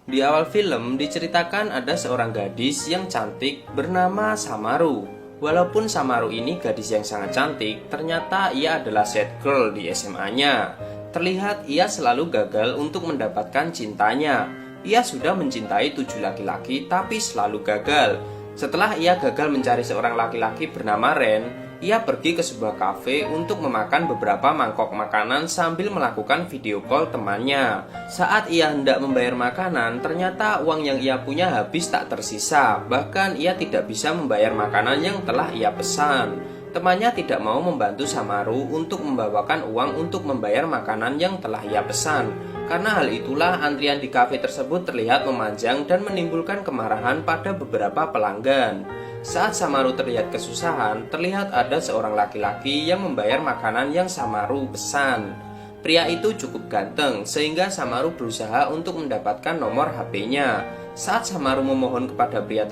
Di awal film diceritakan ada seorang gadis yang cantik bernama Samaru. Walaupun Samaru ini gadis yang sangat cantik, ternyata ia adalah sad girl di SMA-nya. Terlihat ia selalu gagal untuk mendapatkan cintanya. Ia sudah mencintai 7 laki-laki tapi selalu gagal. Setelah ia gagal mencari seorang laki-laki bernama Ren, ia pergi ke sebuah kafe untuk memakan beberapa mangkok makanan sambil melakukan video call temannya. Saat ia hendak membayar makanan, ternyata uang yang ia punya habis tak tersisa. Bahkan ia tidak bisa membayar makanan yang telah ia pesan. Temannya tidak mau membantu Samaru untuk membawakan uang untuk membayar makanan yang telah ia pesan. Karena hal itulah antrian di kafe tersebut terlihat memanjang dan menimbulkan kemarahan pada beberapa pelanggan. Saat Samaru terlihat kesusahan, terlihat ada seorang laki-laki yang membayar makanan yang Samaru pesan. Pria itu cukup ganteng sehingga Samaru berusaha untuk mendapatkan nomor HP-nya. Saat Samaru memohon kepada pria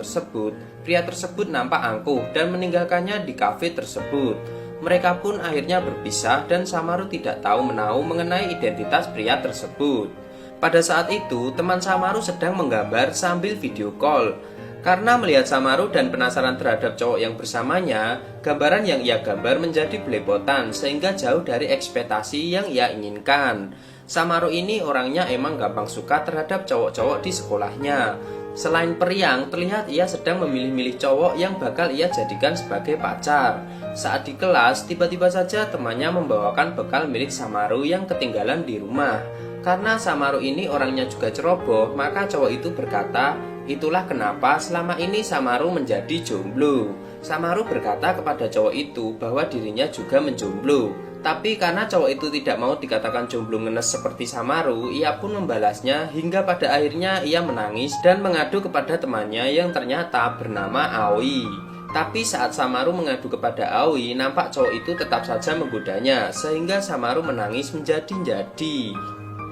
tersebut nampak angkuh dan meninggalkannya di kafe tersebut. Mereka pun akhirnya berpisah dan Samaru tidak tahu menahu mengenai identitas pria tersebut. Pada saat itu, teman Samaru sedang menggambar sambil video call. Karena melihat Samaru dan penasaran terhadap cowok yang bersamanya, gambaran yang ia gambar menjadi belepotan sehingga jauh dari ekspektasi yang ia inginkan. Samaru ini orangnya emang gampang suka terhadap cowok-cowok di sekolahnya. Selain periang, terlihat ia sedang memilih-milih cowok yang bakal ia jadikan sebagai pacar. Saat di kelas, tiba-tiba saja temannya membawakan bekal milik Samaru yang ketinggalan di rumah. Karena Samaru ini orangnya juga ceroboh, maka cowok itu berkata, "Itulah kenapa selama ini Samaru menjadi jomblo." Samaru berkata kepada cowok itu bahwa dirinya juga menjomblo. Tapi karena cowok itu tidak mau dikatakan jomblo ngenes seperti Samaru, ia pun membalasnya hingga pada akhirnya ia menangis dan mengadu kepada temannya yang ternyata bernama Aoi. Tapi saat Samaru mengadu kepada Aoi, nampak cowok itu tetap saja menggodanya sehingga Samaru menangis menjadi-jadi.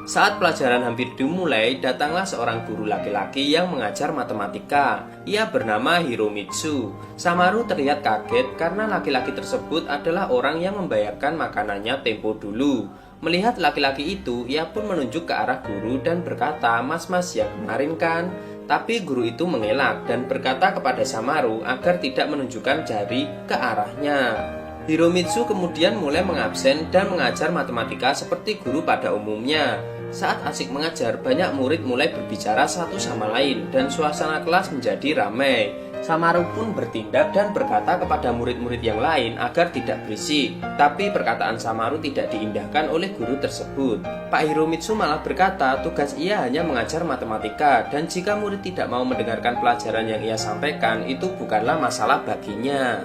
Saat pelajaran hampir dimulai, datanglah seorang guru laki-laki yang mengajar matematika. Ia bernama Hiromitsu. Samaru terlihat kaget karena laki-laki tersebut adalah orang yang membayarkan makanannya tempo dulu. Melihat laki-laki itu, ia pun menunjuk ke arah guru dan berkata, "Mas-mas ya kemarin kan?" Tapi guru itu mengelak dan berkata kepada Samaru agar tidak menunjukkan jari ke arahnya. Hiromitsu kemudian mulai mengabsen dan mengajar matematika seperti guru pada umumnya. Saat asik mengajar, banyak murid mulai berbicara satu sama lain dan suasana kelas menjadi ramai. Samaru pun bertindak dan berkata kepada murid-murid yang lain agar tidak berisik. Tapi perkataan Samaru tidak diindahkan oleh guru tersebut. Pak Hiromitsu malah berkata tugas ia hanya mengajar matematika dan jika murid tidak mau mendengarkan pelajaran yang ia sampaikan, itu bukanlah masalah baginya.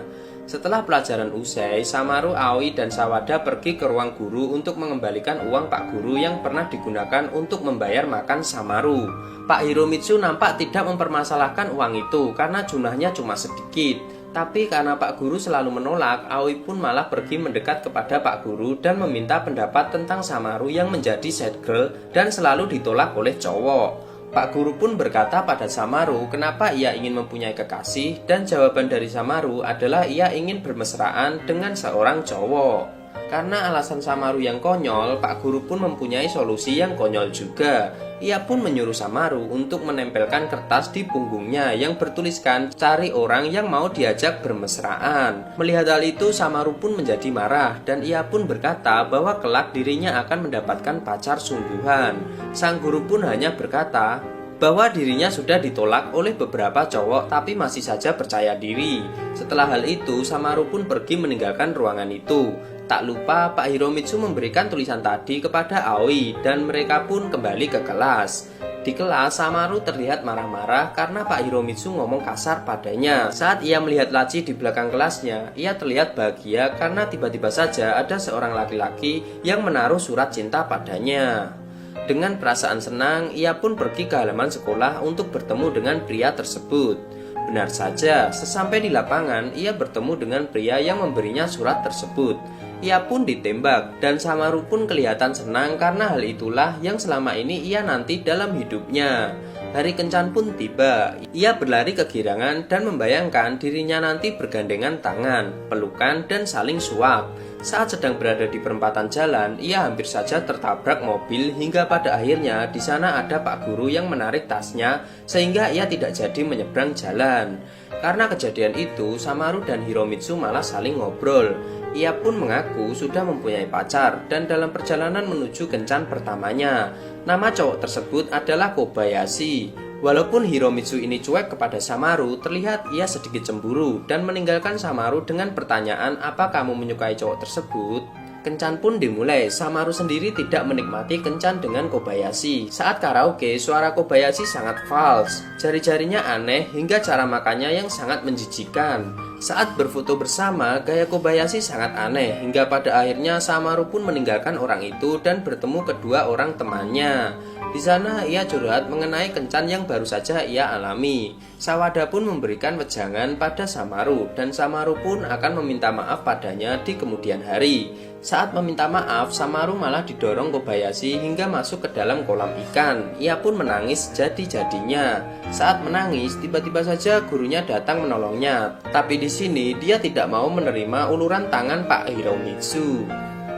Setelah pelajaran usai, Samaru, Aoi, dan Sawada pergi ke ruang guru untuk mengembalikan uang Pak Guru yang pernah digunakan untuk membayar makan Samaru. Pak Hiromitsu nampak tidak mempermasalahkan uang itu karena jumlahnya cuma sedikit. Tapi karena Pak Guru selalu menolak, Aoi pun malah pergi mendekat kepada Pak Guru dan meminta pendapat tentang Samaru yang menjadi sad girl dan selalu ditolak oleh cowok. Pak Guru pun berkata pada Samaru kenapa ia ingin mempunyai kekasih dan jawaban dari Samaru adalah ia ingin bermesraan dengan seorang cowok. Karena alasan Samaru yang konyol, Pak Guru pun mempunyai solusi yang konyol juga. Ia pun menyuruh Samaru untuk menempelkan kertas di punggungnya yang bertuliskan cari orang yang mau diajak bermesraan. Melihat hal itu, Samaru pun menjadi marah dan ia pun berkata bahwa kelak dirinya akan mendapatkan pacar sungguhan. Sang guru pun hanya berkata bahwa dirinya sudah ditolak oleh beberapa cowok tapi masih saja percaya diri. Setelah hal itu, Samaru pun pergi meninggalkan ruangan itu. Tak lupa Pak Hiromitsu memberikan tulisan tadi kepada Aoi dan mereka pun kembali ke kelas. Di kelas, Samaru terlihat marah-marah karena Pak Hiromitsu ngomong kasar padanya. Saat ia melihat laci di belakang kelasnya, ia terlihat bahagia karena tiba-tiba saja ada seorang laki-laki yang menaruh surat cinta padanya. Dengan perasaan senang, ia pun pergi ke halaman sekolah untuk bertemu dengan pria tersebut. Benar saja, sesampai di lapangan, ia bertemu dengan pria yang memberinya surat tersebut. Ia pun ditembak, dan Samaru pun kelihatan senang karena hal itulah yang selama ini ia nanti dalam hidupnya. Hari kencan pun tiba. Ia berlari kegirangan dan membayangkan dirinya nanti bergandengan tangan, pelukan, dan saling suap. Saat sedang berada di perempatan jalan, ia hampir saja tertabrak mobil hingga pada akhirnya di sana ada Pak Guru yang menarik tasnya sehingga ia tidak jadi menyeberang jalan. Karena kejadian itu, Samaru dan Hiromitsu malah saling ngobrol. Ia pun mengaku sudah mempunyai pacar dan dalam perjalanan menuju kencan pertamanya. Nama cowok tersebut adalah Kobayashi. Walaupun Hiromitsu ini cuek kepada Samaru, terlihat ia sedikit cemburu dan meninggalkan Samaru dengan pertanyaan, "Apa kamu menyukai cowok tersebut?" Kencan pun dimulai. Samaru sendiri tidak menikmati kencan dengan Kobayashi. Saat karaoke, suara Kobayashi sangat fals. Jari-jarinya aneh hingga cara makannya yang sangat menjijikan. Saat berfoto bersama, gaya Kobayashi sangat aneh hingga pada akhirnya Samaru pun meninggalkan orang itu dan bertemu kedua orang temannya. Di sana ia curhat mengenai kencan yang baru saja ia alami. Sawada pun memberikan wejangan pada Samaru dan Samaru pun akan meminta maaf padanya di kemudian hari. Saat meminta maaf, Samaru malah didorong Kobayashi hingga masuk ke dalam kolam ikan. Ia pun menangis jadi-jadinya. Saat menangis, tiba-tiba saja gurunya datang menolongnya. Tapi di sini dia tidak mau menerima uluran tangan Pak Hiromitsu.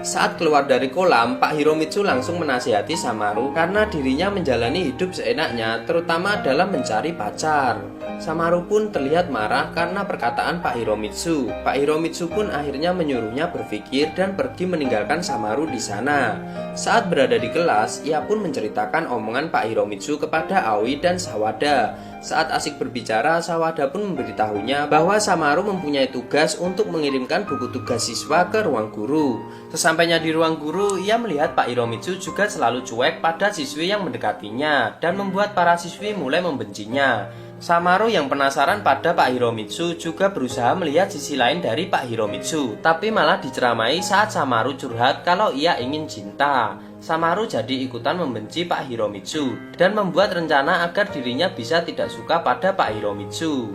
Saat keluar dari kolam, Pak Hiromitsu langsung menasihati Samaru karena dirinya menjalani hidup seenaknya, terutama dalam mencari pacar. Samaru pun terlihat marah karena perkataan Pak Hiromitsu. Pak Hiromitsu pun akhirnya menyuruhnya berpikir dan pergi meninggalkan Samaru di sana. Saat berada di kelas, ia pun menceritakan omongan Pak Hiromitsu kepada Aoi dan Sawada. Saat asik berbicara, Sawada pun memberitahunya bahwa Samaru mempunyai tugas untuk mengirimkan buku tugas siswa ke ruang guru. Sesampainya di ruang guru, ia melihat Pak Hiromitsu juga selalu cuek pada siswi yang mendekatinya dan membuat para siswi mulai membencinya. Samaru yang penasaran pada Pak Hiromitsu juga berusaha melihat sisi lain dari Pak Hiromitsu, tapi malah diceramai saat Samaru curhat kalau ia ingin cinta. Samaru jadi ikutan membenci Pak Hiromitsu dan membuat rencana agar dirinya bisa tidak suka pada Pak Hiromitsu.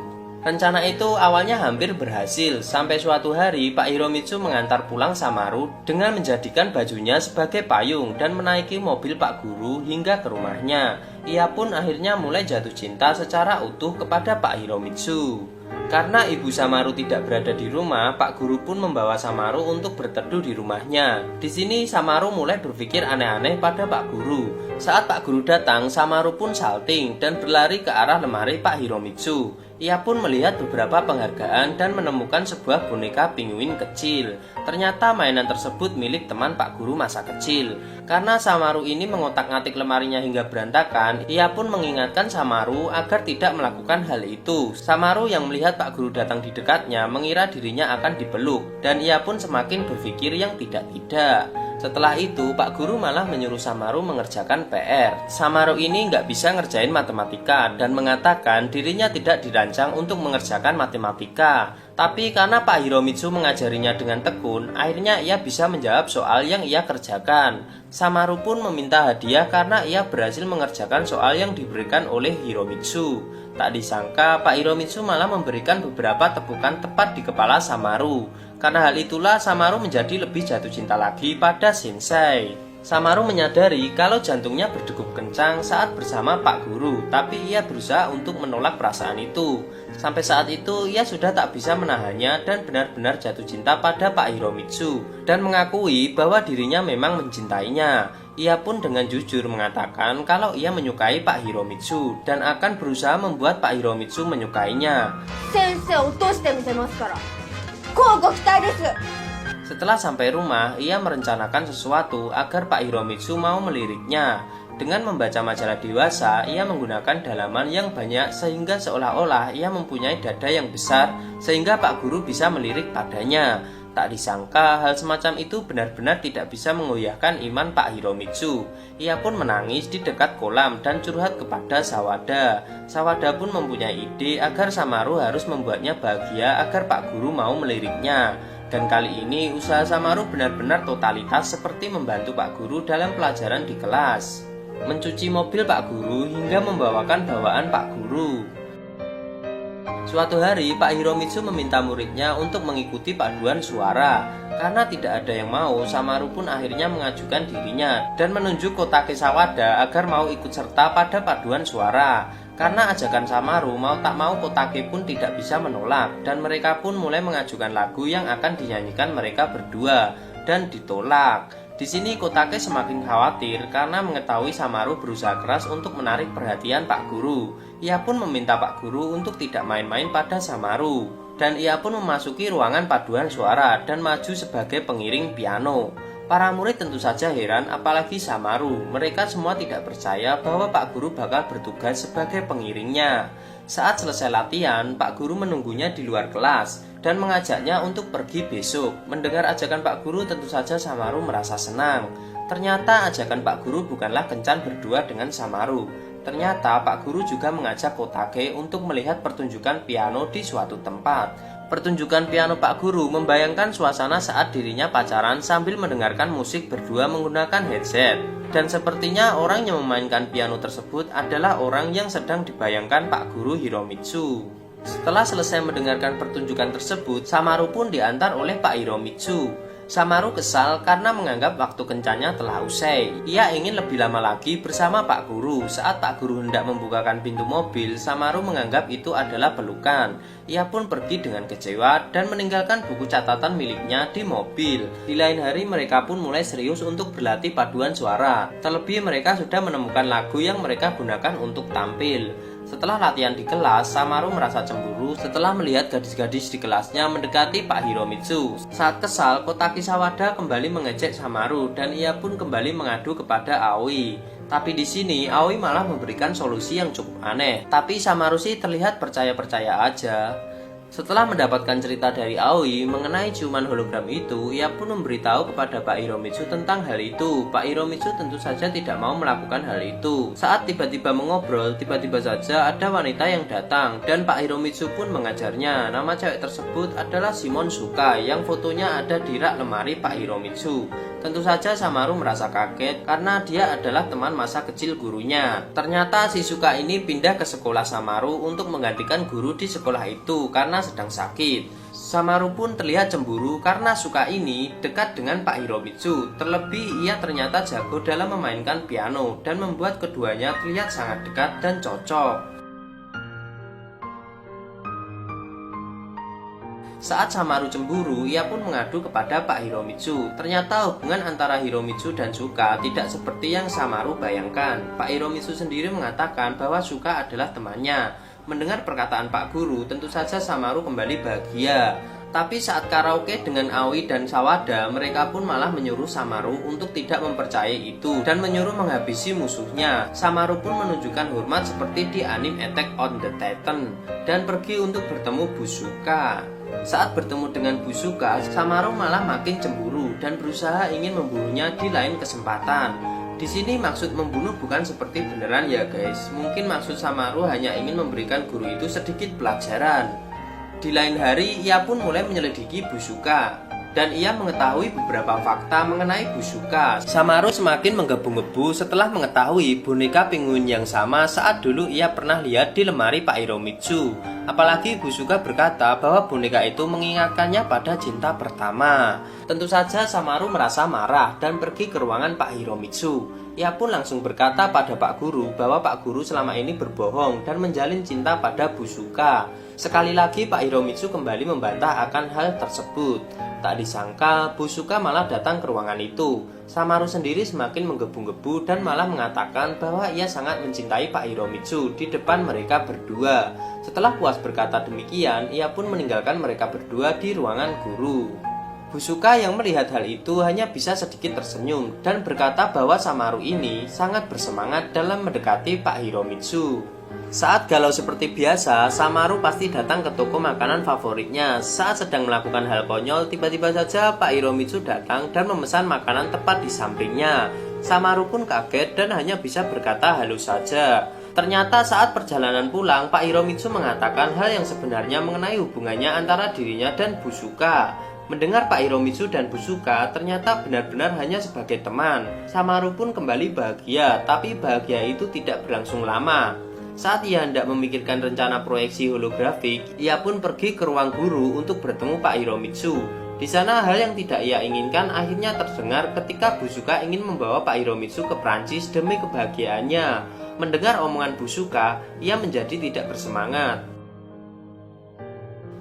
Rencana itu awalnya hampir berhasil, sampai suatu hari Pak Hiromitsu mengantar pulang Samaru dengan menjadikan bajunya sebagai payung dan menaiki mobil Pak Guru hingga ke rumahnya. Ia pun akhirnya mulai jatuh cinta secara utuh kepada Pak Hiromitsu. Karena ibu Samaru tidak berada di rumah, Pak Guru pun membawa Samaru untuk berteduh di rumahnya. Di sini Samaru mulai berpikir aneh-aneh pada Pak Guru. Saat Pak Guru datang, Samaru pun salting dan berlari ke arah lemari Pak Hiromitsu. Ia pun melihat beberapa penghargaan dan menemukan sebuah boneka penguin kecil. Ternyata mainan tersebut milik teman Pak Guru masa kecil. Karena Samaru ini mengotak-ngatik lemarinya hingga berantakan, ia pun mengingatkan Samaru agar tidak melakukan hal itu. Samaru yang melihat Pak Guru datang di dekatnya mengira dirinya akan dipeluk, dan ia pun semakin berpikir yang tidak-tidak. Setelah itu, Pak Guru malah menyuruh Samaru mengerjakan PR. Samaru ini nggak bisa ngerjain matematika dan mengatakan dirinya tidak dirancang untuk mengerjakan matematika. Tapi karena Pak Hiromitsu mengajarinya dengan tekun, akhirnya ia bisa menjawab soal yang ia kerjakan. Samaru pun meminta hadiah karena ia berhasil mengerjakan soal yang diberikan oleh Hiromitsu. Tak disangka, Pak Hiromitsu malah memberikan beberapa tepukan tepat di kepala Samaru. Karena hal itulah Samaru menjadi lebih jatuh cinta lagi pada Sensei. Samaru menyadari kalau jantungnya berdegup kencang saat bersama Pak Guru, tapi ia berusaha untuk menolak perasaan itu. Sampai saat itu ia sudah tak bisa menahannya dan benar-benar jatuh cinta pada Pak Hiromitsu dan mengakui bahwa dirinya memang mencintainya. Ia pun dengan jujur mengatakan kalau ia menyukai Pak Hiromitsu dan akan berusaha membuat Pak Hiromitsu menyukainya. Sensei, setelah sampai rumah, ia merencanakan sesuatu agar Pak Hiromitsu mau meliriknya. Dengan membaca majalah dewasa, ia menggunakan dalaman yang banyak sehingga seolah-olah ia mempunyai dada yang besar sehingga Pak Guru bisa melirik padanya. Tak disangka hal semacam itu benar-benar tidak bisa mengoyahkan iman Pak Hiromitsu. Ia pun menangis di dekat kolam dan curhat kepada Sawada. Sawada pun mempunyai ide agar Samaru harus membuatnya bahagia agar Pak Guru mau meliriknya. Dan kali ini usaha Samaru benar-benar totalitas seperti membantu Pak Guru dalam pelajaran di kelas. Mencuci mobil Pak Guru hingga membawakan bawaan Pak Guru. Suatu hari Pak Hiromitsu meminta muridnya untuk mengikuti paduan suara. Karena tidak ada yang mau, Samaru pun akhirnya mengajukan dirinya dan menunjuk Kotake Sawada agar mau ikut serta pada paduan suara. Karena ajakan Samaru, mau tak mau Kotake pun tidak bisa menolak, dan mereka pun mulai mengajukan lagu yang akan dinyanyikan mereka berdua, dan ditolak. Di sini Kotake semakin khawatir karena mengetahui Samaru berusaha keras untuk menarik perhatian Pak Guru. Ia pun meminta Pak Guru untuk tidak main-main pada Samaru, dan ia pun memasuki ruangan paduan suara dan maju sebagai pengiring piano. Para murid tentu saja heran, apalagi Samaru. Mereka semua tidak percaya bahwa Pak Guru bakal bertugas sebagai pengiringnya. Saat selesai latihan, Pak Guru menunggunya di luar kelas dan mengajaknya untuk pergi besok. Mendengar ajakan Pak Guru, tentu saja Samaru merasa senang. Ternyata ajakan Pak Guru bukanlah kencan berdua dengan Samaru. Ternyata Pak Guru juga mengajak Kotake untuk melihat pertunjukan piano di suatu tempat. Pertunjukan piano Pak Guru membayangkan suasana saat dirinya pacaran sambil mendengarkan musik berdua menggunakan headset. Dan sepertinya orang yang memainkan piano tersebut adalah orang yang sedang dibayangkan Pak Guru Hiromitsu. Setelah selesai mendengarkan pertunjukan tersebut, Samaru pun diantar oleh Pak Hiromitsu. Samaru kesal karena menganggap waktu kencannya telah usai. Ia ingin lebih lama lagi bersama Pak Guru. Saat Pak Guru hendak membukakan pintu mobil, Samaru menganggap itu adalah pelukan. Ia pun pergi dengan kecewa dan meninggalkan buku catatan miliknya di mobil. Di lain hari mereka pun mulai serius untuk berlatih paduan suara. Terlebih mereka sudah menemukan lagu yang mereka gunakan untuk tampil. Setelah latihan di kelas, Samaru merasa cemburu setelah melihat gadis-gadis di kelasnya mendekati Pak Hiromitsu. Saat kesal, Kotake Sawada kembali mengejek Samaru dan ia pun kembali mengadu kepada Aoi. Tapi di sini Aoi malah memberikan solusi yang cukup aneh. Tapi Samaru sih terlihat percaya-percaya aja. Setelah mendapatkan cerita dari Aoi mengenai ciuman hologram itu, ia pun memberitahu kepada Pak Hiromitsu tentang hal itu. Pak Hiromitsu tentu saja tidak mau melakukan hal itu. Saat tiba-tiba mengobrol, tiba-tiba saja ada wanita yang datang dan Pak Hiromitsu pun mengajarnya. Nama cewek tersebut adalah Shimon Suka yang fotonya ada di rak lemari Pak Hiromitsu. Tentu saja Samaru merasa kaget karena dia adalah teman masa kecil gurunya. Ternyata si Suka ini pindah ke sekolah Samaru untuk menggantikan guru di sekolah itu karena sedang sakit. Samaru pun terlihat cemburu karena Suka ini dekat dengan Pak Hiromitsu. Terlebih ia ternyata jago dalam memainkan piano dan membuat keduanya terlihat sangat dekat dan cocok. Saat Samaru cemburu, ia pun mengadu kepada Pak Hiromitsu. Ternyata hubungan antara Hiromitsu dan Suka tidak seperti yang Samaru bayangkan. Pak Hiromitsu sendiri mengatakan bahwa Suka adalah temannya. Mendengar perkataan Pak Guru, tentu saja Samaru kembali bahagia. Tapi saat karaoke dengan Aoi dan Sawada, mereka pun malah menyuruh Samaru untuk tidak mempercayai itu dan menyuruh menghabisi musuhnya. Samaru pun menunjukkan hormat seperti di anime Attack on the Titan dan pergi untuk bertemu Busuka. Saat bertemu dengan Busuka, Samaru malah makin cemburu dan berusaha ingin membunuhnya di lain kesempatan. Di sini maksud membunuh bukan seperti beneran ya guys. Mungkin maksud Samaru hanya ingin memberikan guru itu sedikit pelajaran. Di lain hari, ia pun mulai menyelidiki Busuka dan ia mengetahui beberapa fakta mengenai Busuka. Samaru semakin menggebu-gebu setelah mengetahui boneka penguin yang sama saat dulu ia pernah lihat di lemari Pak Hiromitsu. Apalagi Busuka berkata bahwa boneka itu mengingatkannya pada cinta pertama. Tentu saja Samaru merasa marah dan pergi ke ruangan Pak Hiromitsu. Ia pun langsung berkata pada Pak Guru bahwa Pak Guru selama ini berbohong dan menjalin cinta pada Busuka. Sekali lagi Pak Hiromitsu kembali membantah akan hal tersebut. Tak disangka Busuka malah datang ke ruangan itu. Samaru sendiri semakin menggebu-gebu dan malah mengatakan bahwa ia sangat mencintai Pak Hiromitsu di depan mereka berdua. Setelah puas berkata demikian, ia pun meninggalkan mereka berdua di ruangan guru. Busuka yang melihat hal itu hanya bisa sedikit tersenyum dan berkata bahwa Samaru ini sangat bersemangat dalam mendekati Pak Hiromitsu. Saat galau seperti biasa, Samaru pasti datang ke toko makanan favoritnya. Saat sedang melakukan hal konyol, tiba-tiba saja Pak Hiromitsu datang dan memesan makanan tepat di sampingnya. Samaru pun kaget dan hanya bisa berkata halus saja. Ternyata saat perjalanan pulang, Pak Hiromitsu mengatakan hal yang sebenarnya mengenai hubungannya antara dirinya dan Busuka. Mendengar Pak Hiromitsu dan Busuka ternyata benar-benar hanya sebagai teman. Samaru pun kembali bahagia, tapi bahagia itu tidak berlangsung lama. Saat ia hendak memikirkan rencana proyeksi holografik, ia pun pergi ke ruang guru untuk bertemu Pak Hiromitsu. Di sana hal yang tidak ia inginkan akhirnya terdengar ketika Busuka ingin membawa Pak Hiromitsu ke Prancis demi kebahagiaannya. Mendengar omongan Busuka, ia menjadi tidak bersemangat.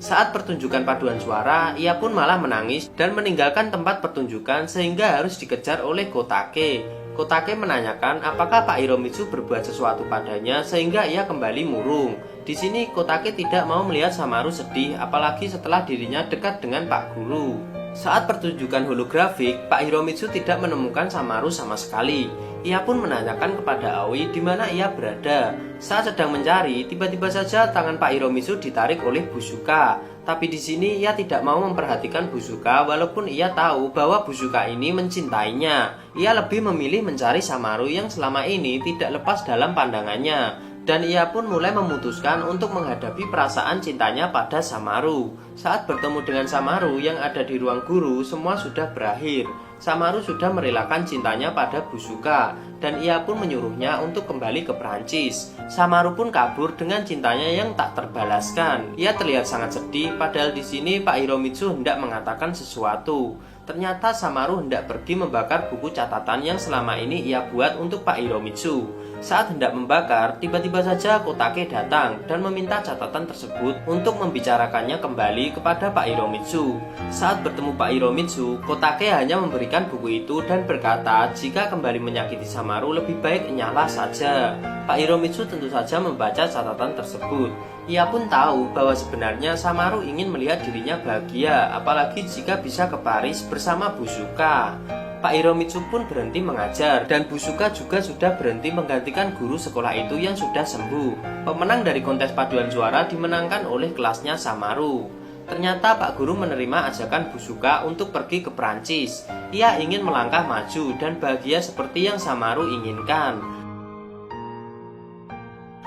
Saat pertunjukan paduan suara, ia pun malah menangis dan meninggalkan tempat pertunjukan sehingga harus dikejar oleh Kotake. Kotake menanyakan apakah Pak Hiromitsu berbuat sesuatu padanya sehingga ia kembali murung. Di sini Kotake tidak mau melihat Samaru sedih, apalagi setelah dirinya dekat dengan Pak Guru. Saat pertunjukan holografik, Pak Hiromitsu tidak menemukan Samaru sama sekali. Ia pun menanyakan kepada Aoi di mana ia berada. Saat sedang mencari, tiba-tiba saja tangan Pak Hiromitsu ditarik oleh Busuka. Tapi di sini ia tidak mau memperhatikan Busuka walaupun ia tahu bahwa Busuka ini mencintainya. Ia lebih memilih mencari Samaru yang selama ini tidak lepas dalam pandangannya. Dan ia pun mulai memutuskan untuk menghadapi perasaan cintanya pada Samaru. Saat bertemu dengan Samaru yang ada di ruang guru, semua sudah berakhir. Samaru sudah merelakan cintanya pada Busuka, dan ia pun menyuruhnya untuk kembali ke Prancis. Samaru pun kabur dengan cintanya yang tak terbalaskan. Ia terlihat sangat sedih, padahal di sini Pak Hiromitsu hendak mengatakan sesuatu. Ternyata Samaru hendak pergi membakar buku catatan yang selama ini ia buat untuk Pak Hiromitsu. Saat hendak membakar, tiba-tiba saja Kotake datang dan meminta catatan tersebut untuk membicarakannya kembali kepada Pak Hiromitsu. Saat bertemu Pak Hiromitsu, Kotake hanya memberikan buku itu dan berkata jika kembali menyakiti Samaru lebih baik nyala saja. Pak Hiromitsu tentu saja membaca catatan tersebut. Ia pun tahu bahwa sebenarnya Samaru ingin melihat dirinya bahagia, apalagi jika bisa ke Paris bersama Busuka. Pak Hiromitsu pun berhenti mengajar dan Busuka juga sudah berhenti menggantikan guru sekolah itu yang sudah sembuh. Pemenang dari kontes paduan suara dimenangkan oleh kelasnya Samaru. Ternyata Pak Guru menerima ajakan Busuka untuk pergi ke Prancis. Ia ingin melangkah maju dan bahagia seperti yang Samaru inginkan.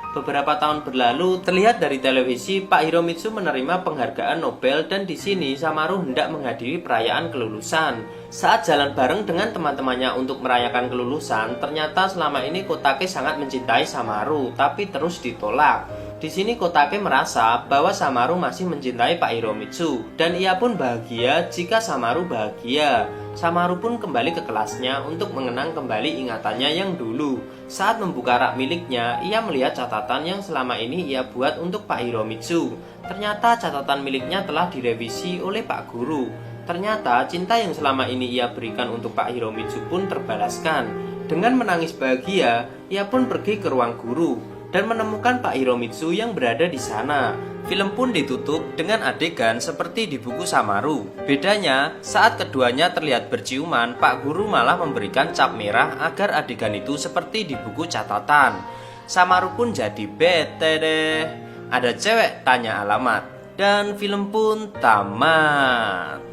Beberapa tahun berlalu, terlihat dari televisi Pak Hiromitsu menerima penghargaan Nobel dan di sini Samaru hendak menghadiri perayaan kelulusan. Saat jalan bareng dengan teman-temannya untuk merayakan kelulusan, ternyata selama ini Kotake sangat mencintai Samaru, tapi terus ditolak. Di sini Kotake merasa bahwa Samaru masih mencintai Pak Hiromitsu dan ia pun bahagia jika Samaru bahagia. Samaru pun kembali ke kelasnya untuk mengenang kembali ingatannya yang dulu. Saat membuka rak miliknya, ia melihat catatan yang selama ini ia buat untuk Pak Hiromitsu. Ternyata catatan miliknya telah direvisi oleh Pak Guru. Ternyata cinta yang selama ini ia berikan untuk Pak Hiromitsu pun terbalaskan. Dengan menangis bahagia, ia pun pergi ke ruang guru dan menemukan Pak Hiromitsu yang berada di sana. Film pun ditutup dengan adegan seperti di buku Samaru. Bedanya, saat keduanya terlihat berciuman, Pak Guru malah memberikan cap merah agar adegan itu seperti di buku catatan. Samaru pun jadi bete deh. Ada cewek tanya alamat. Dan film pun tamat.